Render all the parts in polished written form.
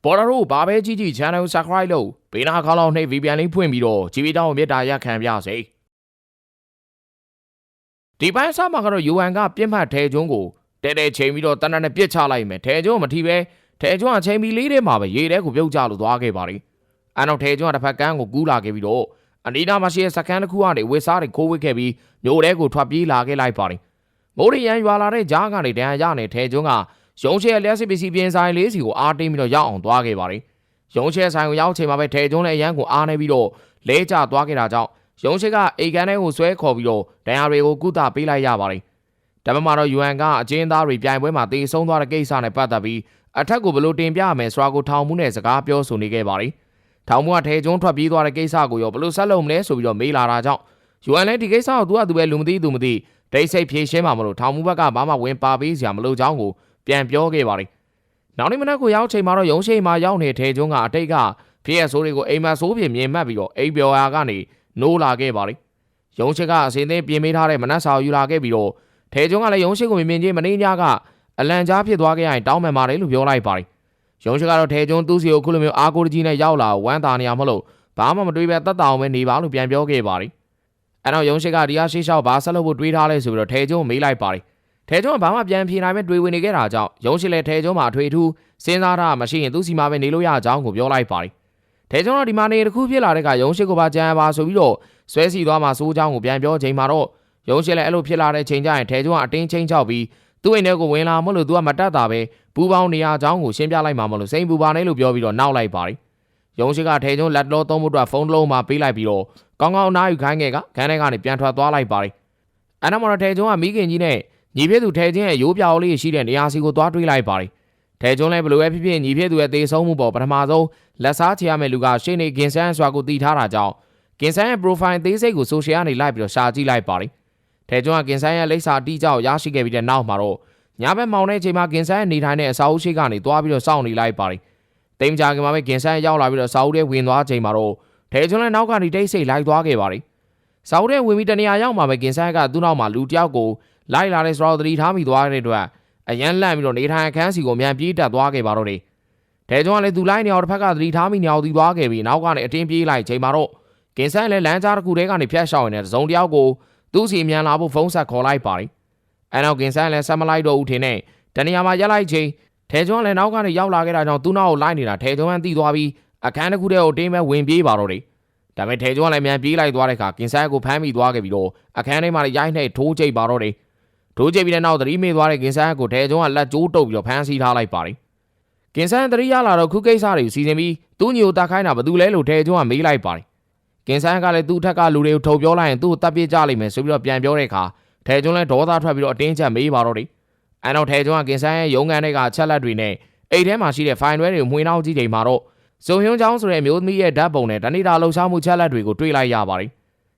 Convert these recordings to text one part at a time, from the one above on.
ပေါ်တော်ဘာပဲကြီးကြီး channel subscribe လုပ်ဘေးနာခေါင်းလောက်နှိပ် VPN လေးဖွင့်ပြီးတော့ GB တောင်းမြတ်တာရက်ခံပြစေဒီပိုင်းစားမှာကတော့ UN ကပြစ်မှတ်ထဲကျွန်းကိုတဲချိန်ပြီးတော့တနက်နဲ့ပြစ်ချလိုက်မယ်ထဲကျွန်းမထီပဲထဲကျွန်းအချိန်ပြီးလေးထဲမှာပဲရေထဲကိုပြုတ်ကျလို့သွားခဲ့ပါလိအဲ့တော့ထဲကျွန်းကတစ်ဖက်ကန်းကိုကူးလာခဲ့ပြီးတော့အနီးနားမှာရှိတဲ့စကန်တစ်ခုကနေဝစ်စားတွေခိုးဝစ်ခဲ့ပြီးမြို့ထဲကိုထွက်ပြေးလာခဲ့လိုက်ပါလိမိုးရရန်ရွာလာတဲ့ကြားကနေတန်ရရနဲ့ထဲကျွန်းကရုံးချဲလျှက်စစ်ပစ္စည်းပြင်ဆိုင်လေးစီကိုအားတင်းပြီးတော့ရောက်အောင်သွားခဲ့ပါလိရုံးချဲဆိုင်ကိုရောက်ချိန်မှာပဲထဲကျွန်းလည်းအရန်ကိုအားနေပြီးတော့လဲကျသွားခဲ့တာကြောင့်ရုံးချဲကအိတ်ကန်ထဲကိုဆွဲခေါ်ပြီးတော့ဒဏ်ရာတွေကိုကုသပေးလိုက်ရပါလိဒါပေမဲ့တော့ UN ကအကျဉ်းသားတွေပြိုင်ပွဲမှာတေဆုံးသွားတဲ့ကိစ္စနဲ့ပတ်သက်ပြီးအထက်ကိုဘလို့တင်ပြမယ်ဆိုတာကိုထောင်မှုနဲ့စကားပြောဆိုနေခဲ့ပါလိထောင်မှုကထဲကျွန်းထွက်ပြေးသွားတဲ့ကိစ္စကိုရောဘလို့ဆက်လုပ်မလဲဆိုပြီးတော့မေးလာတာကြောင့် UN လည်းဒီကိစ္စကိုသူပဲလူမသိသူမသိဒိတ်စိတ်ဖြေရှင်းမှာမလို့ထောင်မှုဘက်ကဘာမှဝင်ပါပေးစရာမလိုကြောင်းကိုပြန်ပြောခဲ့ပါလိနောက်နေ့မနက်ကိုရောက်ချိန်မှာတော့ရုံးရှိမှာရောက်နေတဲ့ထဲကျွန်းကအတိတ်ကဖြစ်ရဆိုးတွေကိုအိမ်မဆိုးပြင်မြင်မှတ်ပြီးတော့အိမ်ပြော်ရာကနေနိုးလာခဲ့ပါလိရုံးရှိကအစင်းသိပြင်ပေးထားတဲ့မနက်စာယူလာခဲ့ပြီးတော့ထဲကျွန်းကလည်းရုံးရှိကိုမြင်ချင်းမနေညကအလံကြားဖြစ်သွားခဲ့ရင်တောင်းပန်ပါတယ်လို့ပြောလိုက်ပါလိရုံးရှိကတော့ထဲကျွန်းသူ့စီကိုခုလိုမျိုးအာကိုကြီးနဲ့ရောက်လာဝမ်းသာနေရမလို့ဘာမှမတွေးပဲတက်တောင်ပဲနေပါလို့ပြန်ပြောခဲ့ပါလိအဲ့တော့ရုံးရှိကဒီဟာရှေ့လျှောက်ဘာဆက်လုပ်ဖို့တွေးထားလဲဆိုပြီးတော့ထဲကျွန်းမေးလိုက်ပါလိထဲကျွန်းကဘာမှပြန်ဖြေနိုင်မဲ့တွေးဝင်နေခဲ့တာကြောင့်ရုံးရှိလည်းထဲကျွန်းမှာအထွေထူးစဉ်းစားတာမရှိရင်သူ့စီမှာပဲနေလို့ရအောင်ကိုပြောလိုက်ပါလိထဲကျွန်းကဒီမှာနေတစ်ခုဖြစ်လာတဲ့ကရုံးရှိကိုပါကြံပါဆိုပြီးတော့ဆွဲစီသွားမှာစိုးချောင်းကိုပြန်ပြောချိန်မှာတော့ရုံးရှိလည်းအဲ့လိုဖြစ်လာတဲ့ချိန်ကျရင်ထဲကျွန်းကအတင်းချင်းချောက်ပြီးသူ့အိမ်ထဲကိုဝင်လာမလို့သူကမတတ်တာပဲပူပေါင်းနေရချောင်းကိုရှင်းပြလိုက်မှာမလို့စိန်ပူပါနဲ့လို့ပြောပြီးတော့နောက်လိုက်ပါလိရုံးရှိကထဲကျွန်းလက်တော်သုံးဖို့အတွက်ဖုန်းတစ်လုံးမှာပေးလိုက်ပြီးတော့ကောင်းကောင်းအနားယူခိုင်းခဲ့ကခန်းထဲကနေပြန်ထွက်သွားလိုက်ပါလိအဲ့နောက်မှာတော့ထဲကျွန်းကမိခင်ကြီးနဲ့ညီဖြစ်သူထဲကျွန်းရဲ့ရိုးပြောင်လေးရှိတဲ့နေရာစီကိုသွားတွေးလိုက်ပါလိထဲကျွန်းလည်းဘလို့ပဲဖြစ်ဖြစ်ညီဖြစ်သူရဲ့တေဆုံးမှုပေါ်ပထမဆုံးလက်စားချရမယ့်လူကရှေ့နေကင်ဆန်းစွာကိုတည်ထားတာကြောင့်ကင်ဆန်းရဲ့ profile သေးစိတ်ကို social ကနေလိုက်ပြီးတော့ရှာကြည့်လိုက်ပါလိထဲကျွန်းကကင်ဆန်းရဲ့လိပ်စာအတိအကျကိုရရှိခဲ့ပြီးတဲ့နောက်မှာတော့ညဘက်မောင်တဲ့အချိန်မှာကင်ဆန်းရဲ့နေထိုင်တဲ့အစာအုပ်ရှိကနေသွားပြီးတော့စောင့်နေလိုက်ပါလိတိမ်ကြခင်မှာပဲကင်ဆန်းရောက်လာပြီးတော့စာအုပ်ထဲဝင်သွားချိန်မှာတော့ထဲကျွန်းလည်းနောက်ကနေတိတ်ဆိတ်လိုက်သွားခဲ့ပါလိစာအုပ်ထဲဝင်ပြီးတနေရာရောက်မှာပဲကင်ဆန်းကသူ့နောက်မှာလူတယောက်ကိုလိုက်လာတဲ့စတော်သတိထားမိသွားတဲ့အတွက်အရန်လန့်ပြီးတော့နေထိုင်အခန်းစီကိုမြန်ပြေးတက်သွားခဲ့ပါတော့တယ်ထဲကျွန်းကလည်းသူလိုက်နေအောင်တစ်ဖက်ကသတိထားမိနေအောင်ဒီသွားခဲ့ပြီးနောက်ကနေအတင်းပြေးလိုက်ချိန်မှာတော့ကင်ဆန်းလည်းလမ်းကြားတစ်ခုထဲကနေဖျက်ရှောင်နေတဲ့ဇုံတယောက်ကိုသူ့စီမြန်လာဖို့ဖုန်းဆက်ခေါ်လိုက်ပါလိအဲနောက်ကင်ဆန်းလည်းဆက်မလိုက်တော့ဦးထင်နဲ့တနေရာမှာရက်လိုက်ချိန်ထဲကျွန်းလည်းနောက်ကနေရောက်လာခဲ့တာကြောင့်သူ့နောက်ကိုလိုက်နေတာထဲကျွန်းကသိသွားပြီးအခန်းတစ်ခုထဲကိုတင်းမဲ့ဝင်ပြေးပါတော့တယ်ဒါပေမဲ့ထဲကျွန်းလည်းမြန်ပြေးလိုက်သွားတဲ့အခါကင်ဆန်းကိုဖမ်းမိသွားခဲ့ပြီးတော့အခန်းထဲမှာရိုက်နှိပ်ထိုးကျိတ်ပါတော့တယ်ထိုးကျိတ်ပြီးတဲ့နောက်သတိမေ့သွားတဲ့ကင်ဆန်းကိုထဲကျွန်းကလက်ကျိုးတုပ်ပြီးတော့ဖမ်းဆီးထားလိုက်ပါလိကင်ဆန်းသတိရလာတော့ခုကိစ္စတွေကိုစီစဉ်ပြီးသူ့ညီကိုတတ်ခိုင်းတာဘာလို့လဲလို့ထဲကျွန်းကမေးလိုက်ပါလိကင်ဆန်းကလည်းသူ့ထက်ကလူတွေကိုထုတ်ပြောလိုက်ရင်သူ့ကိုတပ်ပစ်ကြလိမ့်မယ်ဆိုပြီးတော့ပြန်ပြောတဲ့အခါထဲကျွန်းလည်းဒေါသထွက်ပြီးတော့အတင်းချက်မေးပါတော့တယ်အဲနောက်ထဲကျွန်းကကင်ဆန်းရဲ့ရုံးခန်းထဲကချက်လက်တွေနဲ့အိတ်ထဲမှာရှိတဲ့ဖိုင်တွဲတွေကိုမှွေနှောက်ကြည့်ချိန်မှာတော့ဇုံဟွန်းချောင်းဆိုတဲ့အမျိုးသမီးရဲ့ဓာတ်ပုံနဲ့တဏိတာလှုပ်ရှားမှုချက်လက်တွေကိုတွေ့လိုက်ရပါတယ်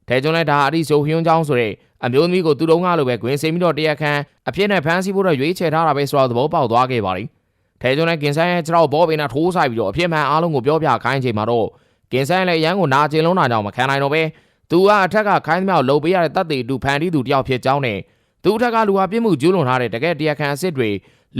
ထဲကျွန်းလည်းဒါအတိဇုံဟွန်းချောင်းဆိုတဲ့အမျိုးသမီးကိုသူတုံးကားလိုပဲဂွင်စိမ့်ပြီးတော့တရားခံအဖြစ်နဲ့ဖမ်းဆီးဖို့တော့ရွေးချယ်ထားတာပဲဆိုတော့သဘောပေါက်သွားခဲ့ပါတယ်ထဲကျွန်းလည်းကင်ဆန်းရဲ့ခြေထောက်ဘောပင်နဲ့ထိုးဆိုင်ပြီးတော့အဖြစ်မှန်အားလုံးကိုပြောပြခိုင်းချိန်မှာတော့ကင်ဆန်းလည်းရန်ကိုနာကျင်လုံးတာကြောင့်မခံနိုင်တော့ပဲသူကအထက်ကခိုင်းသမျှကိုလှုပ်ပေးရတဲ့တပ်တွေတူဖန်တီးသူတယောက်ဖြစ်ကြောင်းနဲ့သူအထက်ကလူဟာပြစ်မှုကျူးလွန်ထားတဲ့တကယ်တရားခံအစ်စ်တွေ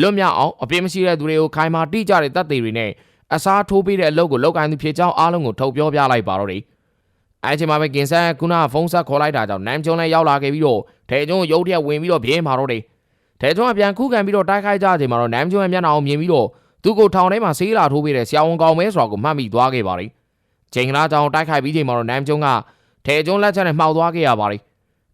လွတ်မြောက်အောင်အပြစ်မရှိတဲ့သူတွေကိုခိုင်းမာတိကျတဲ့တပ်တွေနဲ့အစားထိုးပေးတဲ့အလုပ်ကိုလုပ်ကိုင်သူဖြစ်ကြောင်းအားလုံးကိုထုတ်ပြောပြလိုက်ပါတော့တယ်အဲချိန်မှာပဲကင်ဆန်းကဖုန်းဆက်ခေါ်လိုက်တာကြောင့်နမ်ကျွန်းလည်းရောက်လာခဲ့ပြီးတော့ထဲကျွန်းရုပ်တရက်ဝင်ပြီးတော့ပြင်းမာတော့တယ်ထဲကျွန်းကပြန်ခုခံပြီးတော့တိုက်ခိုက်ကြချိန်မှာတော့နမ်ကျွန်းရဲ့မျက်နှာကိုမြင်ပြီးတော့သူ့ကိုထောင်ထဲမှာဆေးလာထိုးပေးတဲ့ဆရာဝန်ကောင်မဲဆိုတာကိုမှတ်မိသွားခဲ့ပါလိချိန်ကလာကြောင်တိုက်ခိုက်ပြီးချိန်မှာတော့နမ်ကျွန်းကထဲကျွန်းလက်ချက်နဲ့မှောက်သွားခဲ့ရပါလ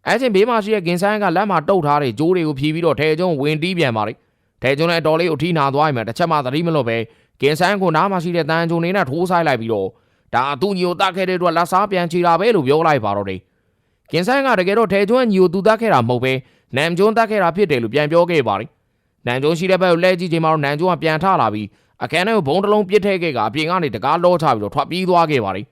ိအဲချိန်ဘေးမှာရှိတဲ့ကင်ဆန်းကလက်မှာတုတ်ထားတဲ့ကြိုးတွေကိုဖြီးပြီးတော့ထဲကျွန်းဝင်တီးပြန်ပါလိထဲကျွန်းလည်းအတော်လေးကိုထိနာသွားရင်တစ်ချက်မှသတိမလွတ်ပဲကင်ဆန်းကိုနားမှာရှိတဲ့တန်ဂျုံနေနဲ့ထိုးဆိုင်လိုက်ပြီးတော့ဒါသူ့ညီကိုတတ်ခဲ့တဲ့အတွက်လက်စားပြန်ချီတာပဲလို့ပြောလိုက်ပါတော့တယ်ကင်ဆန်းကတကယ်တော့ထဲကျွန်းညီကိုသူတတ်ခဲ့တာမဟုတ်ပဲနမ်ကျွန်းတတ်ခဲ့တာဖြစ်တယ်လို့ပြန်ပြောခဲ့ပါလိနမ်ကျွန်းရှိတဲ့ဘက်ကိုလဲကြည့်ချိန်မှာတော့နမ်ကျွန်းကပြန်ထလာပြီးအခန်းထဲကိုဘုံတစ်လုံးပစ်ထည့်ခဲ့ကအပြင်ကနေတကားလောချပြီးတော့ထွက်ပြေးသွားခဲ့ပါလိ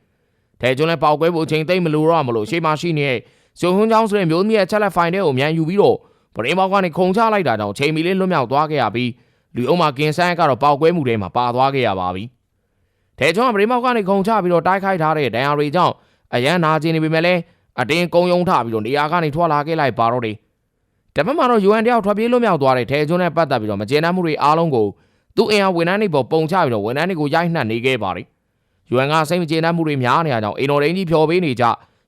ထဲကျွန်းလည်းပေါက်ကွဲဖို့အချိန်သိမ့်မလို့တော့မလို့ရှေ့မှာရှိနေတဲ့ဇုံဟွန်းချောင်းဆိုတဲ့မျိုးသမီးရဲ့ချက်လက်ဖိုင်ထဲကိုမြန်ယူပြီးတော့ပရင်းပေါက်ကနေခုံချလိုက်တာကြောင့်ချိန်မီလေးလွတ်မြောက်သွားခဲ့ရပြီးလူအုံမှာကင်ဆန်းကတော့ပေါက်ကွဲမှုတွေမှာပါသွားခဲ့ရပါပြီထဲကျွန်းကပရင်းပေါက်ကနေခုံချပြီးတော့တိုက်ခိုက်ထားတဲ့ဒဏ်ရာတွေကြောင့်အရန်နာကျင်နေပေမဲ့လည်းအတင်းကုံယုံထပြီးတော့နေရာကနေထွက်လာခဲ့လိုက်ပါတော့တယ်တပတ်မှာတော့ UN တယောက်ထွက်ပြေးလွတ်မြောက်သွားတဲ့ထဲကျွန်းနဲ့ပတ်သက်ပြီးတော့မကျေနပ်မှုတွေအားလုံးကိုသူ သူ့အင်အားဝန်ထမ်းတွေပေါ်ပုံချပြီးတော့ဝန်ထမ်းတွေကိုရိုက်နှက်နေခဲ့ပါတယ်။ UN ကစိတ်မကျေနပ်မှုတွေများနေရကြောင်းအိမ်တော်ရင်းကြီးဖြော်ပေးနေကြ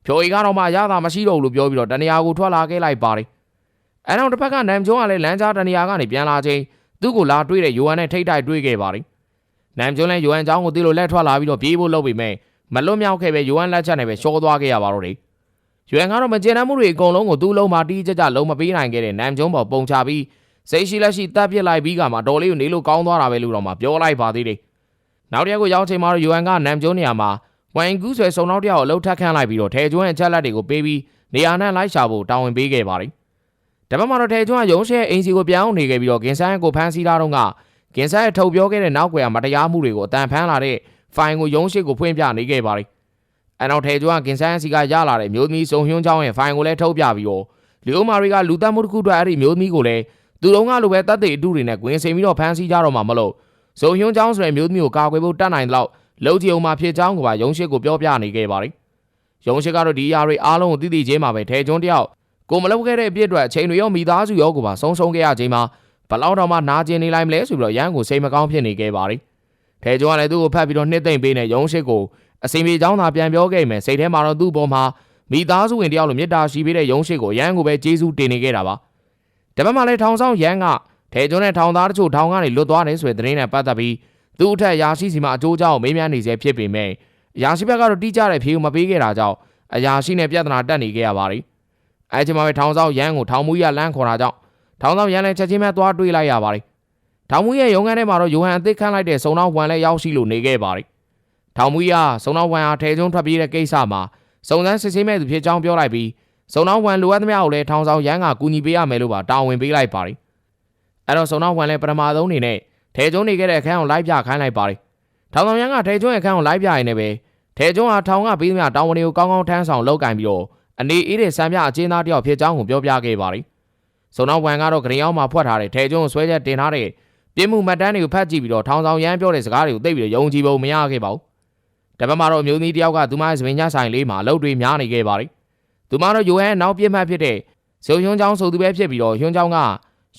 ဖြော်ရီကတော့မှရတာမရှိတော့ဘူးလို့ပြောပြီးတော့တနေရာကိုထွက်လာခဲ့လိုက်ပါတယ်။အဲနောက်တစ်ဖက်ကနမ်ကျွန်းကလည်းလမ်းကြားတနေရာကနေပြန်လာချိန်သူ့ကိုလာတွေ့တဲ့ UN နဲ့ထိတ်တိုက်တွေ့ခဲ့ပါတယ်။နမ်ကျွန်းလည်း UN เจ้าကိုသိလို့လက်ထွက်လာပြီးတော့ပြေးဖို့လုပ်ပေမဲ့မလွတ်မြောက်ခဲ့ပဲ UN လက်ချက်နဲ့ပဲရှော့သွားခဲ့ရပါတော့တယ်။ UN ကတော့မကျေနပ်မှုတွေအကုန်လုံးကိုသူ့လုံးမှာတီးကြကြလုံးမပေးနိုင်ခဲ့တဲ့နမ်ကျွန်းပေါ်ပုံချပြီးစိတ်ရှိလက်ရှိတပ်ပစ်လိုက်ပြီးကမှတော်လေးကိုနေလို့ကောင်းသွားတာပဲလို့တော့မှပြောလိုက်ပါသေးတယ်။နောက်တစ်ရက်ကိုရောက်ချိန်မှာတော့ UN ကနမ်ကျွန်းနေရာမှာဝိုင်ကူးဆွဲစုံနောက်တစ်ယောက်အလုပ်ထပ်ခန့်လိုက်ပြီးတော့ထဲကျွန်းရဲ့အချက်လက်တွေကိုပေးပြီးနေရာနဲ့လိုက်ရှာဖို့တာဝန်ပေးခဲ့ပါတယ်။ဒါပေမဲ့တော့ထဲကျွန်းကရုံးရှဲအင်စီကိုပြောင်းနေခဲ့ပြီးတော့ဂင်ဆန်ကိုဖမ်းဆီးထားတော့ကဂင်ဆန်ရဲ့ထုတ်ပြောခဲ့တဲ့နောက်ကွယ်ကမတရားမှုတွေကိုအတန်ဖမ်းလာတဲ့ဖိုင်ကိုရုံးရှိကိုဖွင့်ပြနေခဲ့ပါတယ်။အဲနောက်ထဲကျွန်းကဂင်ဆန်စီကရလာတဲ့မျိုးသမီးစုံဟွန်းချောင်းရဲ့ဖိုင်ကိုလည်းထုတ်ပြပြီးတော့လီယိုမာရီကလူသက်မှုတစ်ခုအတွက်အဲ့ဒီမျိုးသမီးကိုလည်းသူတို့ကလိုပဲတပ်တွေအတူတွေနဲ့ဂွင်စင်ပြီးတော့ဖမ်းဆီးကြတော့မှမလို့စုံဟွန်းချောင်းဆိုတဲ့မျိုးသမီးကိုကာကွယ်ဖို့တတ်နိုင်တဲ့လောက်လုံခြုံမှဖြစ်ချောင်းကိုပါရုံးရှိကိုပြောပြနေခဲ့ပါတယ်။ရုံးရှိကတော့ဒီအရာတွေအားလုံးကိုသိသိချင်းမှာပဲထဲကျွန်းတယောက်ကိုမလုပ်ခဲ့တဲ့အပြစ်အတွက်အချိန်တွေရောမိသားစုရောကိုပါဆုံးရှုံးခဲ့ရချိန်မှာဘလောက်တော့မှနာကျင်နေလိုက်မလဲဆိုပြီးတော့ရန်ကိုစိတ်မကောင်းဖြစ်နေခဲ့ပါတယ်။ထဲကျွန်းကလည်းသူ့ကိုဖတ်ပြီးတော့နှစ်သိမ့်ပေးနေရုံးရှိကိုအစီအမေเจ้าသာပြန်ပြောခဲ့မယ်စိတ်ထဲမှာတော့သူ့ပေါ်မှာမိသားစုဝင်တယောက်လိုမေတ္တာရှိပေးတဲ့ရုံးရှိကိုရန်ကိုပဲကျေးဇူးတင်နေခဲ့တာပါ။ဒါပေမဲ့လည်းထောင်ဆောင်ရန်ကထဲကျွန်းနဲ့ထောင်သားတချို့ထောင်ကနေလွတ်သွားတယ်ဆိုတဲ့သတင်းနဲ့ပတ်သက်ပြီးသူ့အထက်အရာရှိစီမှာအကျိုးကြောင့်မေးမြန်းနေစေဖြစ်ပေမဲ့အရာရှိဘက်ကတော့တိကျတဲ့ဖြေကိုမပေးခဲ့တာကြောင့်အရာရှိနဲ့ပြဿနာတက်နေခဲ့ရပါတယ်။အဲချိန်မှာပဲထောင်ဆောင်ရန်ကိုထောင်မူရလမ်းခေါ်တာကြောင့်ထောင်ဆောင်ရန်လည်းချက်ချင်းပဲသွားတွေ့လိုက်ရပါတယ်။ထောင်မူရရုံးခန်းထဲမှာတော့ယိုဟန်အသစ်ခန့်လိုက်တဲ့စုံနောက်ဝန်လည်းရောက်ရှိလို့နေခဲ့ပါတယ်။ထောင်မူရစုံနောက်ဝန်အားထဲကျွန်းထွက်ပြေးတဲ့ကိစ္စမှာစုံစမ်းစစ်ဆေးမဲ့သူဖြစ်ကြောင်းပြောလိုက်ပြီးစုံနောက်ဝန်လိုအပ်သမျှကိုလည်းထောင်ဆောင်ရန်ကကူညီပေးရမယ်လို့ပါတာဝန်ပေးလိုက်ပါတယ်။အဲတော့စုံနောက်ဝန်လည်းပထမဆုံးအနေနဲ့ထဲကျွန်းနေခဲ့တဲ့အခန်းကိုလိုက်ပြခိုင်းလိုက်ပါတယ်။ထောင်ဆောင်ရန်ကထဲကျွန်းရဲ့အခန်းကိုလိုက်ပြရင်လည်းပဲထဲကျွန်းဟာထောင်ကပေးသမျှတာဝန်တွေကိုကောင်းကောင်းထမ်းဆောင်လုပ်ကင်ပြီးတော့အနေအေးတဲ့စံပြအကျဉ်းသားတယောက်ဖြစ်ကြောင်းကိုပြောပြခဲ့ပါတယ်။စုံနောက်ဝန်ကတော့ဂရင်အောင်မှာဖွက်ထားတဲ့ထဲကျွန်းကိုဆွဲချက်တင်ထားတဲ့ပြစ်မှုမှတ်တမ်းတွေကိုဖတ်ကြည့်ပြီးတော့ထောင်ဆောင်ရန်ပြောတဲ့စကားတွေကိုသိပြီးတော့ယုံကြည်ပုံမရခဲ့ပါဘူး။ဒါပေမဲ့တော့အမျိုးသမီးတယောက်ကသူမရဲ့စပင်ညဆိုင်လေးမှာအလုပ်တွေများနေခဲ့ပါတယ်။သူမတော့ယိုဟန်နောက်ပြစ်မှတ်ဖြစ်တဲ့ဇုံဟွန်းချောင်းဆိုသူပဲဖြစ်ပြီးတော့ဟွန်းချောင်းက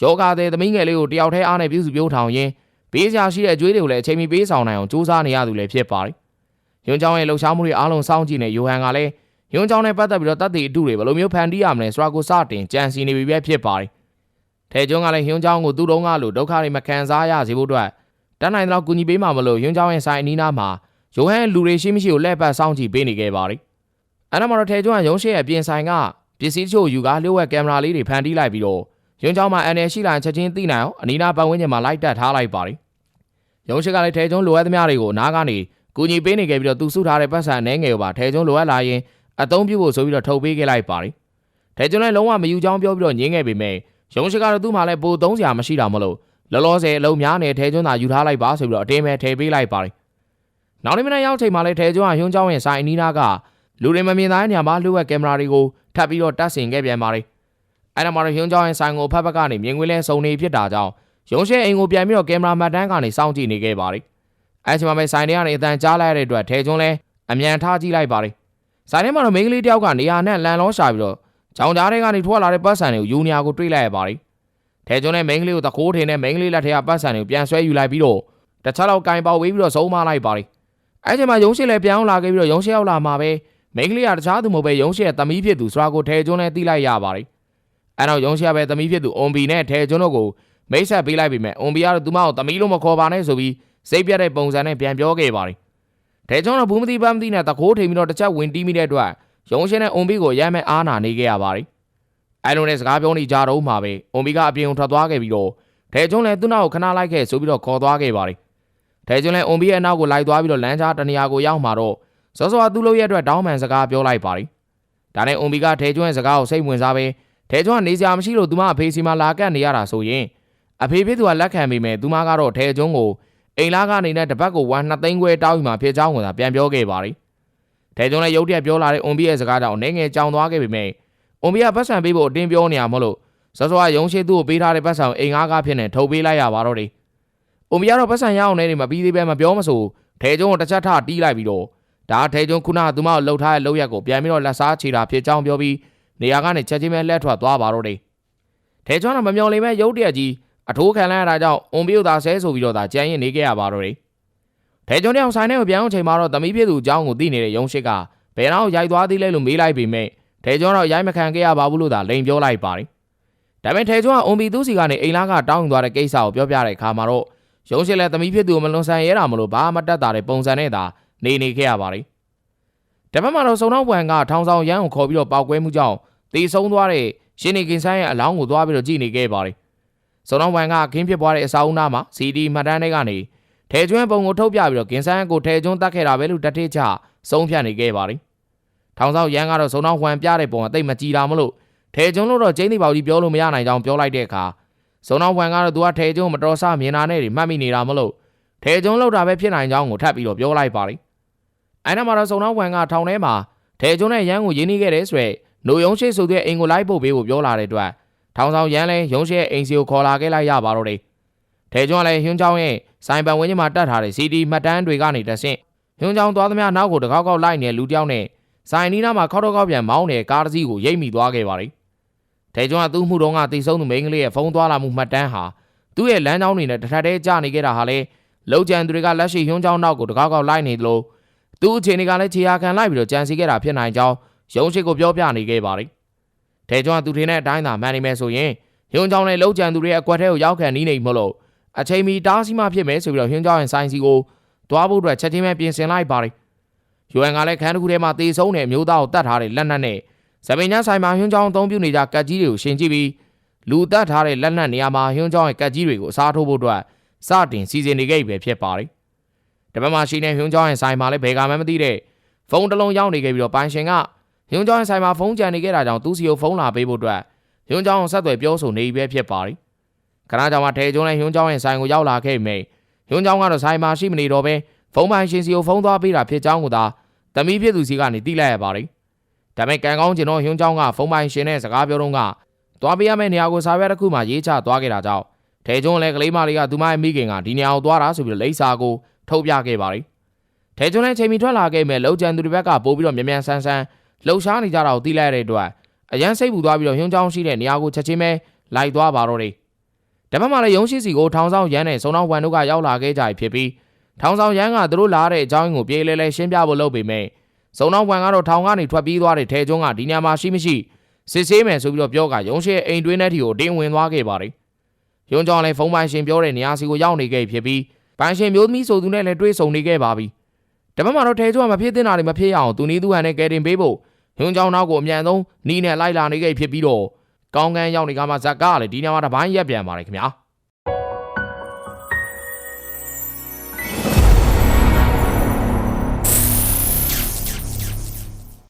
ယောဂတဲ့သမီးငယ်လေးကိုတယောက်တည်းအားနဲ့ပြုစုပြောထောင်ရင်းပေးစရာရှိတဲ့အကျွေးတွေကိုလည်းအချိန်မီပေးဆောင်နိုင်အောင်စူးစမ်းနေရသူလည်းဖြစ်ပါတယ်။ယွန်းချောင်းရဲ့လှုပ်ရှားမှုတွေအားလုံးစောင့်ကြည့်နေယိုဟန်ကလည်းယွန်းချောင်းနဲ့ပတ်သက်ပြီးတော့တပ်တွေအတူတွေဘယ်လိုမျိုးဖန်တီးရမလဲဆိုတာကိုစတင်ကြံစည်နေပြီပဲဖြစ်ပါတယ်။ထဲကျွန်းကလည်းယွန်းချောင်းကိုသူ့တုံးကလိုဒုက္ခတွေမခံစားရစေဖို့အတွက်တန်းနိုင်တော့ကူညီပေးမှမလို့ယွန်းချောင်းရဲ့ဆိုင်အနီးနားမှာယိုဟန်လူတွေရှိမရှိကိုလှည့်ပတ်စောင့်ကြည့်ပေးနေခဲ့ပါတယ်။အဲ့ဒါမှတော့ထဲကျွန်းကယုံရှိရဲ့ပြင်ဆိုင်ကပစ္စည်းချို့ယူကလျှို့ဝှက်ကင်မရာလေးတွေဖန်တီးလိုက်ပြီးတော့ယွန်းချောင်းမှာအန်နယ်ရှိလာချက်ချင်းသိနိုင်အောင်အနီးနားပတ်ဝန်းကျင်မှာလိုက်တက်ထားလိုက်ပါတယ်။ယုံရှိကလည်းထဲကျွန်းလိုအပ်သမျှတွေကိုနားကနေကူညီပေးနေခဲ့ပြီးတော့သူစုထားတဲ့ပတ်စံအနေငယ်ကိုပါထဲကျွန်းလိုအပ်လာရင်အသုံးပြုဖို့ဆိုပြီးတော့ထုတ်ပေးခဲ့လိုက်ပါတယ်။ထဲကျွန်းလည်းလုံးဝမယူချောင်းပြောပြီးတော့ညင်းခဲ့ပေမဲ့ယုံရှိကတော့သူ့မှာလည်းပိုသုံးစရာမရှိတာမလို့လောလောဆယ်အလုံးများနေထဲကျွန်းသာယူထားလိုက်ပါဆိုပြီးတော့အတင်းပဲထည့်ပေးလိုက်ပါတယ်။နောက်နေ့မနေ့ရောက်ချိန်မှာလည်းထဲကျွန်းကယွန်းချောင်းရဲ့ဆိုင်အနီးနားကလူတွေမမြင်သားတဲ့နေရာမှာလျှို့ဝှက်ကင်မရာတွေကိုထပ်ပြီးတော့တပ်ဆင်ခဲ့ပြန်ပါတယ်။အဲ့ဒါမှတော့ယွန်းချောင်းရဲ့ဆိုင်ကိုဖက်ဖက်ကနေမြင်ကွင်းလဲစုံနေဖြစ်တာကြောင့်ယုံရှိအိမ်ကိုပြန်ပြီးတော့ကင်မရာမှတ်တမ်းကနေစောင့်ကြည့်နေခဲ့ပါတယ်။အဲ့ချိန်မှာပဲဆိုင်ထဲကနေအတန်ကြားလိုက်ရတဲ့အတွက်ထဲကျွန်းလဲအမြန်ထားကြည့်လိုက်ပါတယ်။ဆိုင်ထဲမှာတော့မိန်းကလေးတယောက်ကနေရာနဲ့လန်လောရှာပြီးတော့ကြောင်ကြားထဲကနေထွက်လာတဲ့ပတ်စံတွေကိုယူနေရကိုတွေးလိုက်ရပါတယ်။ထဲကျွန်းနဲ့မိန်းကလေးကိုတခိုးထင်တဲ့မိန်းကလေးလက်ထဲကပတ်စံတွေကိုပြန်ဆွဲယူလိုက်ပြီးတော့တခြားလောက်ကင်ပေါက်ဝေးပြီးတော့ဆုံးမလိုက်ပါတယ်။အဲ့ချိန်မှာယုံရှိလဲပြန်အောင်လာခဲ့ပြီးတော့ယုံရှိရောက်လာမှာပဲမိန်းကလေးကတခြားသူမဟုတ်ပဲယုံရှိရဲ့သမီးဖြစ်သူဆိုတာကိုထဲကျွန်းနဲ့သိလိုက်ရပါတယ်။အဲ့တော့ယုံရှိရပဲသမီးဖြစ်သူအွန်ဘီနဲ့ထဲကျွန်းတို့ကိုမိတ်ဆက်ပေးလိုက်ပြီးမဲ့အွန်ဘီကတော့သူမကိုသမီးလို့မခေါ်ပါနဲ့ဆိုပြီးစိတ်ပြတ်တဲ့ပုံစံနဲ့ပြန်ပြောခဲ့ပါတယ်။ထဲကျွန်းကဘူးမသိပန်းမသိနဲ့တခိုးထိန်ပြီးတော့တစ်ချက်ဝင်တီးမိတဲ့အတွက်ယုံရှိနဲ့အွန်ဘီကိုရမ်းမဲ့အားနာနေခဲ့ရပါတယ်။အဲ့လိုနဲ့စကားပြောနေကြတော့မှပဲအွန်ဘီကအပြင်ကိုထွက်သွားခဲ့ပြီးတော့ထဲကျွန်းလည်းသူ့နောက်ကိုခဏလိုက်ခဲ့ဆိုပြီးတော့ခေါ်သွားခဲ့ပါတယ်။ထဲကျွန်းလည်းအွန်ဘီရဲ့နောက်ကိုလိုက်သွားပြီးတော့လမ်းကြားတနေရာကိုရောက်မှာတော့စောစောကသူ့လို့ရဲ့အတွက်တောင်းပန်စကားပြောလိုက်ပါတယ်။ဒါနဲ့အွန်ဘီကထဲကျွန်းရဲ့စကားကိုစိတ်ဝင်စားပဲထဲကျွန်းကနေစရာမရှိလို့သူမအဖေစီမှာလာကတ်နေရတာဆိုရင်အဖေဖြစ်သူကလက်ခံမိမယ်သူမကတော့ထဲကျွန်းကိုအိမ်လာကနေနဲ့တပတ်ကို1 2သိန်းခွဲတောင်းယူမှာဖြစ်ကြောင်းကပြန်ပြောခဲ့ပါတယ်။ထဲကျွန်းလည်းရုတ်တရက်ပြောလာတဲ့အွန်ဘီရဲ့စကားကြောင့်နေငယ်ကြောင်သွားခဲ့ပေမဲ့အွန်ဘီကပတ်စံပေးဖို့အတင်းပြောနေရမလို့စောစောကရုံရှိသူ့ကိုပေးထားတဲ့ပတ်စံကိုအိမ်ငါးကားဖြစ်နေထုတ်ပေးလိုက်ရပါတော့တယ်။အွန်ဘီကတော့ပတ်စံရအောင်နေမပြီးသေးပဲမပြောမဆိုထဲကျွန်းကိုတစ်ချက်ထတီးလိုက်ပြီးတော့ဒါထဲကျွန်းခုနကသူမကိုလှုပ်ထားတဲ့လှုပ်ရက်ကိုပြန်ပြီးတော့လက်စားချေတာဖြစ်ကြောင်းပြောပြီးနေရာကနေချက်ချင်းပဲလှည့်ထွက်သွားပါတော့တယ်။ထဲကျွန်းကမမျော်လင့်ပဲရုတ်တရက်ကြီး အထိုးခံလိုက်ရတာကြောင့်အုံပြုတ်သာဆဲဆိုပြီးတော့သာကြမ်းရင်နေခဲ့ရပါတော့တယ်ထဲကျွန်းတယောက်ဆိုင်ထဲကိုပြန်အောင်ချိန်မှာတော့သမီးဖြစ်သူအကြောင်းကိုသိနေတဲ့ရုံးရှိကဘယ်တော့ရိုက်သွားသေးလဲလို့မေးလိုက်ပေမဲ့ထဲကျွန်းတော့ရိုက်မခံခဲ့ရပါဘူးလို့သာလိန်ပြောလိုက်ပါတယ်ဒါပေမဲ့ထဲကျွန်းကအုံပီသူစီကနေအိမ်လာကတောင်းယူသွားတဲ့ကိစ္စကိုပြောပြတဲ့အခါမှာတော့ရုံးရှိလည်းသမီးဖြစ်သူကိုမလွန်ဆန်ရဲတာမလို့ဘာမှတတ်တာတဲ့ပုံစံနဲ့သာနေခဲ့ရပါတယ်တပတ်မှာတော့စုံတော့ဝန်ကထောင်ဆောင်ရန်ကိုခေါ်ပြီးတော့ပောက်ကွဲမှုကြောင့်တေဆုံးသွားတဲ့ရှင်နေကင်ဆိုင်ရဲ့အလောင်းကိုသွားပြီးတော့ကြည့်နေခဲ့ပါတယ်စုံတော့ဝန်ကခင်းဖြစ်ပွားတဲ့အစာအုပ်နားမှာ CD မှတ်တမ်းတွေကနေထဲကျွန်းပုံကိုထုတ်ပြပြီးတော့ကင်ဆိုင်ကိုထဲကျွန်းတတ်ခဲ့တာပဲလို့တတိချဆုံးဖြတ်နေခဲ့ပါတယ်ထောင်ဆောင်ရန်ကတော့စုံတော့ဝန်ပြတဲ့ပုံကတိတ်မကြည်တာမလို့ထဲကျွန်းလို့တော့ကျင်းသိပေါကြီးပြောလို့မရနိုင်ကြောင်းပြောလိုက်တဲ့အခါစုံတော့ဝန်ကတော့သူကထဲကျွန်းမတော်ဆမြင်တာနဲ့မှတ်မိနေတာမလို့ထဲကျွန်းလောက်တာပဲဖြစ်နိုင်ကြောင်းကိုထပ်ပြီးတော့ပြောလိုက်ပါတယ်အဲ့နောက်မှာတော့စုံတော့ဝန်ကထောင်ထဲမှာထဲကျွန်းနဲ့ရန်ကိုရင်းနှီးခဲ့တဲ့ဆိုရက်နိုယုံရှိဆိုတဲ့အိမ်ကိုလိုက်ပို့ပေးဖို့ပြောလာတဲ့အတွက်ထောင်ဆောင်ရန်လည်းရုံးရှိရဲ့အိမ်စီကိုခေါ်လာခဲ့လိုက်ရပါတော့တယ်ထဲကျွန်းလည်းဟွန်းချောင်းရဲ့ဆိုင်ပန်ဝင်းကြီးမှာတတ်ထားတဲ့ CD မှတ်တမ်းတွေကနေတဆင့်ဟွန်းချောင်းသွားသမျှနောက်ကိုတကောက်ကောက်လိုက်နေတဲ့လူတစ်ယောက်နဲ့ဆိုင်နီးနားမှာခေါက်တော့ကောက်ပြန်မောင်းနေတဲ့ကားတစ်စီးကိုရိတ်မိသွားခဲ့ပါတယ်ထဲကျွန်းကသူ့မှုတော်ကတိဆုံးသူမိန်းကလေးရဲ့ဖုန်းသွားလာမှုမှတ်တမ်းဟာသူ့ရဲ့လမ်းကြောင်းတွေနဲ့တစ်ထပ်တည်းကျနေခဲ့တာဟာလေလောက်ကျန်သူတွေကလက်ရှိဟွန်းချောင်းနောက်ကိုတကောက်ကောက်လိုက်နေသလိုသူ့အခြေအနေကလည်းခြေရာခံလိုက်ပြီးတော့ကြံစီခဲ့တာဖြစ်နိုင်ကြောင်းရုံးရှိကိုပြောပြနေခဲ့ပါတယ်ထဲကျွန်းကသူထင်တဲ့အတိုင်းသာမှန်နေမယ်ဆိုရင်ဟွန်းချောင်းနဲ့လောက်ကျန်သူတွေရဲ့အကွက်ထဲကိုရောက်ခံနေမလို့အချိန်မီတားဆီးမှဖြစ်မယ်ဆိုပြီးတော့ဟွန်းချောင်းရဲ့ဆိုင်စီကိုသွားဖို့အတွက်ချက်ချင်းပဲပြင်ဆင်လိုက်ပါတယ်ယူအန်ကလည်းခန်းတစ်ခုထဲမှာတေဆုံးတဲ့အမျိုးသားကိုတတ်ထားတဲ့လက်နက်နဲ့စပိန်ညာဆိုင်မှာဟွန်းချောင်းအသုံးပြုနေကြကတ်ကြီးတွေကိုရှင်းကြည့်ပြီးလူတတ်ထားတဲ့လက်နက်နေရာမှာဟွန်းချောင်းရဲ့ကတ်ကြီးတွေကိုအစားထိုးဖို့အတွက်စတင်စီစဉ်နေခဲ့ပြီဖြစ်ပါတယ်တပတ်မှရှိနေဟွန်းချောင်းရဲ့ဆိုင်မှာလည်းဘယ်ကမှမသိတဲ့ဖုန်းတစ်လုံးရောက်နေခဲ့ပြီးတော့ပိုင်ရှင်ကဟွန်းချောင်းရဲ့ဆိုင်မှာဖုန်းကြံနေခဲ့တာကြောင့်သူ့စီကိုဖုန်းလာပေးဖို့အတွက်ဟွန်းချောင်းကိုဆက်သွယ်ပြောဆိုနေပြီဖြစ်ပါတယ်ခဏကြောင်မှထဲကျွန်းနဲ့ဟွန်းချောင်းရဲ့ဆိုင်ကိုရောက်လာခဲ့ပြီဟွန်းချောင်းကတော့ဆိုင်မှာရှိမနေတော့ဘဲဖုန်းပိုင်ရှင်စီကိုဖုန်းသွားပေးတာဖြစ်ကြောင်းကိုသာသမီးဖြစ်သူစီကနေသိလိုက်ရပါတယ်ဒါပေမဲ့ကံကောင်းကျင်တော့ဟွန်းချောင်းကဖုန်းပိုင်ရှင်နဲ့စကားပြောတော့ကသွားပေးရမယ့်နေရာကိုစာရွက်တစ်ခုမှရေးချသွားခဲ့တာကြောင့်ထဲကျွန်းလည်းကလေးမလေးကသူမရဲ့မိခင်ကဒီနေရာကိုသွားတာဆိုပြီးလိပ်စာကိုထုတ်ပြခဲ့ပါတယ်ထဲကျွန်းလည်းချိန်မီထွက်လာခဲ့မဲ့လောက်ကျန်သူတွေဘက်ကပို့ပြီးတော့မြန်မြန်ဆန်းဆန်းလှုပ်ရှားနေကြတာကိုသိလိုက်ရတဲ့အတွက်အရန်စိတ်ပူသွားပြီးတော့ဟွန်းချောင်းရှိတဲ့နေရာကိုချက်ချင်းပဲလိုက်သွားပါတော့တယ်တပတ်မှလည်းရုံးရှိစီကိုထောင်ဆောင်ရန်နဲ့စုံတော်ဝန်တို့ကရောက်လာခဲ့ကြပြီဖြစ်ပြီးထောင်ဆောင်ရန်ကသူတို့လာတဲ့အကြောင်းကိုပြေးလဲလဲရှင်းပြဖို့လုပ်ပေမဲ့စုံတော်ဝန်ကတော့ထောင်ကနေထွက်ပြေးသွားတဲ့ထဲကျွန်းကဒီညမှာရှိမရှိစစ်ဆေးမယ်ဆိုပြီးတော့ပြောကရုံးရှိအိမ်တွင်းထဲထိကိုတင်းဝင်သွားခဲ့ပါတယ်ရုံးကြောင်လည်းဖုန်းပိုင်ရှင်ပြောတဲ့နေရာစီကိုရောက်နေခဲ့ဖြစ်ပြီးပိုင်ရှင်မျိုးသမီးဆိုသူနဲ့လည်းတွေ့ဆုံနေခဲ့ပါပြီတပတ်မှတော့ထဲကျွန်းကမဖြစ်သင့်တာတွေမဖြစ်ရအောင်သူနီးသူဟန်နဲ့ကယ်တင်ပေးဖို့ရုံးကြောင်နောက်ကိုအမြန်ဆုံးနီးနဲ့လိုက်လာနေခဲ့ဖြစ်ပြီးတော့ကောင်းကန်းရောက်နေကမှဇက်ကလည်းဒီညမှာတပိုင်းရက်ပြန်ပါတယ်ခင်ဗျာ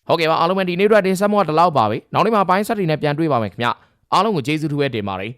ဟုတ်ကဲ့ပါအားလုံးပဲဒီနေ့အတွက်တင်ဆက်မှုကဒီလောက်ပါပဲနောက်နေ့မှာပိုင်းဆက်တွေနဲ့ပြန်တွေ့ပါမယ်ခင်ဗျာအားလုံးကိုကျေးဇူးထူးပဲတင်ပါတယ်